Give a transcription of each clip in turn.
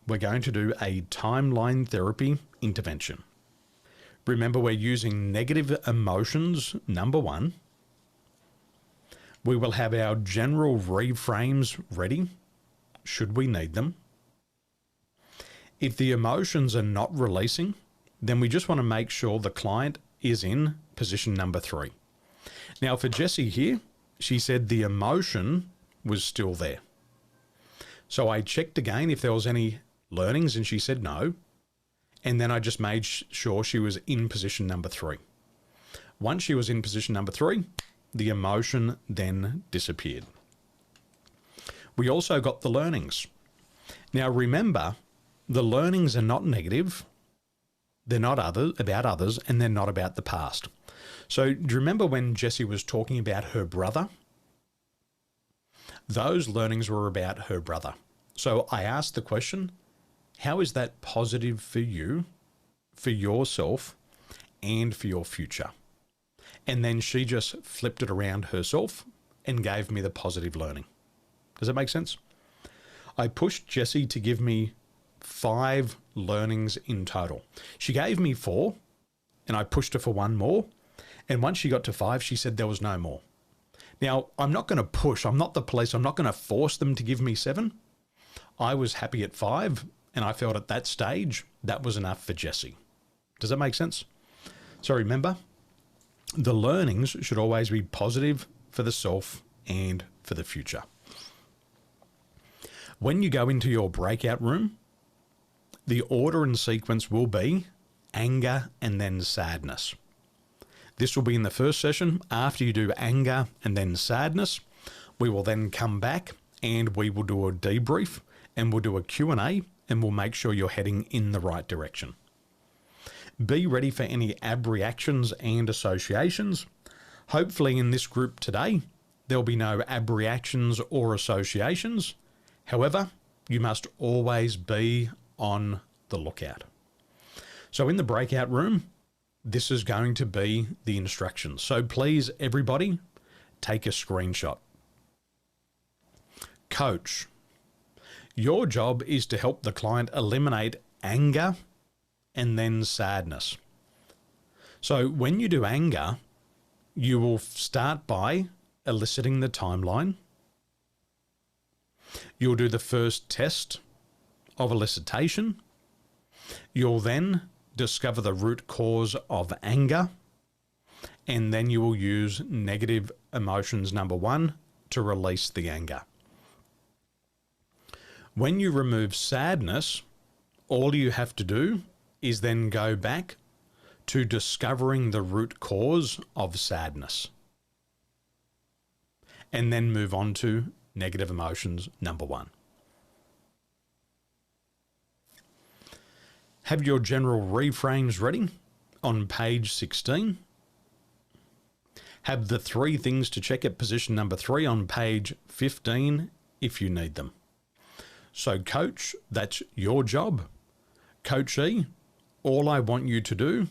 we're going to do a timeline therapy intervention. Remember, we're using negative emotions, number 1. We will have our general reframes ready, should we need them. If the emotions are not releasing, then we just want to make sure the client is in position number 3. Now for Jessie here, she said the emotion was still there. So I checked again if there was any learnings and she said no. And then I just made sure she was in position number 3. Once she was in position number 3, the emotion then disappeared. We also got the learnings. Now remember, the learnings are not negative. They're not about others, and they're not about the past. So do you remember when Jessie was talking about her brother? Those learnings were about her brother. So I asked the question, how is that positive for you, for yourself, and for your future? And then she just flipped it around herself and gave me the positive learning. Does that make sense? I pushed Jessie to give me 5 learnings in total. She gave me 4 and I pushed her for 1 more. And once she got to 5, she said there was no more. Now, I'm not going to push. I'm not the police. I'm not going to force them to give me 7. I was happy at 5 and I felt at that stage that was enough for Jessie. Does that make sense? So remember, the learnings should always be positive for the self and for the future. When you go into your breakout room, the order and sequence will be anger and then sadness. This will be in the first session. After you do anger and then sadness, we will then come back and we will do a debrief and we'll do a Q&A and we'll make sure you're heading in the right direction. Be ready for any ab reactions and associations. Hopefully in this group today, there'll be no ab reactions or associations. However, you must always be on the lookout. So in the breakout room, this is going to be the instructions. So please, everybody, take a screenshot. Coach, your job is to help the client eliminate anger and then sadness. So when you do anger, you will start by eliciting the timeline. You'll do the first test of elicitation. You'll then discover the root cause of anger, and then you will use negative emotions number 1 to release the anger. When you remove sadness, all you have to do is then go back to discovering the root cause of sadness, and then move on to negative emotions number 1. Have your general reframes ready on page 16. Have the 3 things to check at position number 3 on page 15 if you need them. So coach, that's your job. Coachee, all I want you to do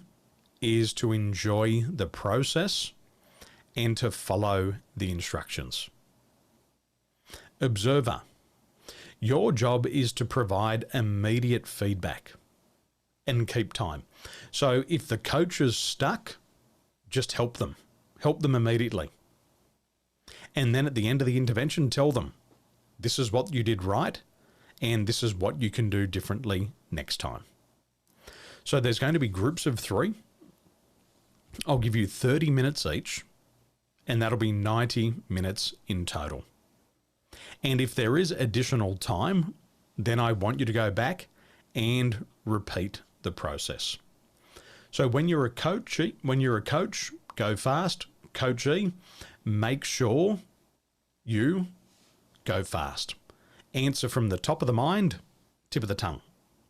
is to enjoy the process and to follow the instructions. Observer, your job is to provide immediate feedback and keep time. So if the coach is stuck, just help them immediately. And then at the end of the intervention, tell them, this is what you did right, and this is what you can do differently next time. So there's going to be groups of 3. I'll give you 30 minutes each, and that'll be 90 minutes in total. And if there is additional time, then I want you to go back and repeat the process. So when you're a coach, go fast. Coachee, make sure you go fast. Answer from the top of the mind, tip of the tongue.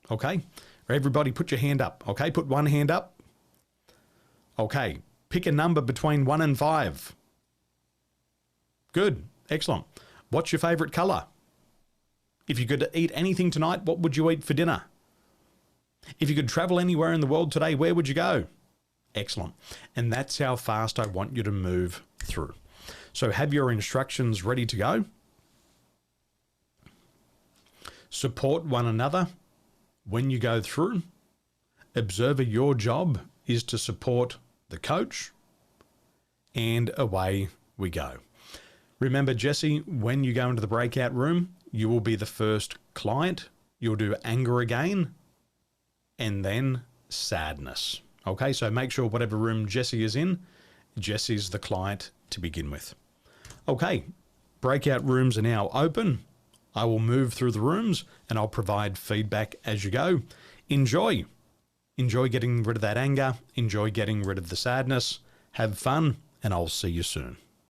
Okay? Everybody put your hand up. Okay? Put one hand up. Okay. Pick a number between 1 and 5. Good. Excellent. What's your favorite color? If you could eat anything tonight, what would you eat for dinner? If you could travel anywhere in the world today, where would you go? Excellent. And that's how fast I want you to move through. So have your instructions ready to go. Support one another when you go through, observer, your job is to support the coach, and away we go. Remember, Jesse, when you go into the breakout room, you will be the first client. You'll do anger again, and then sadness. Okay, so make sure whatever room Jesse is in, Jesse's the client to begin with. Okay, breakout rooms are now open. I will move through the rooms and I'll provide feedback as you go. Enjoy. Enjoy getting rid of that anger. Enjoy getting rid of the sadness. Have fun, and I'll see you soon.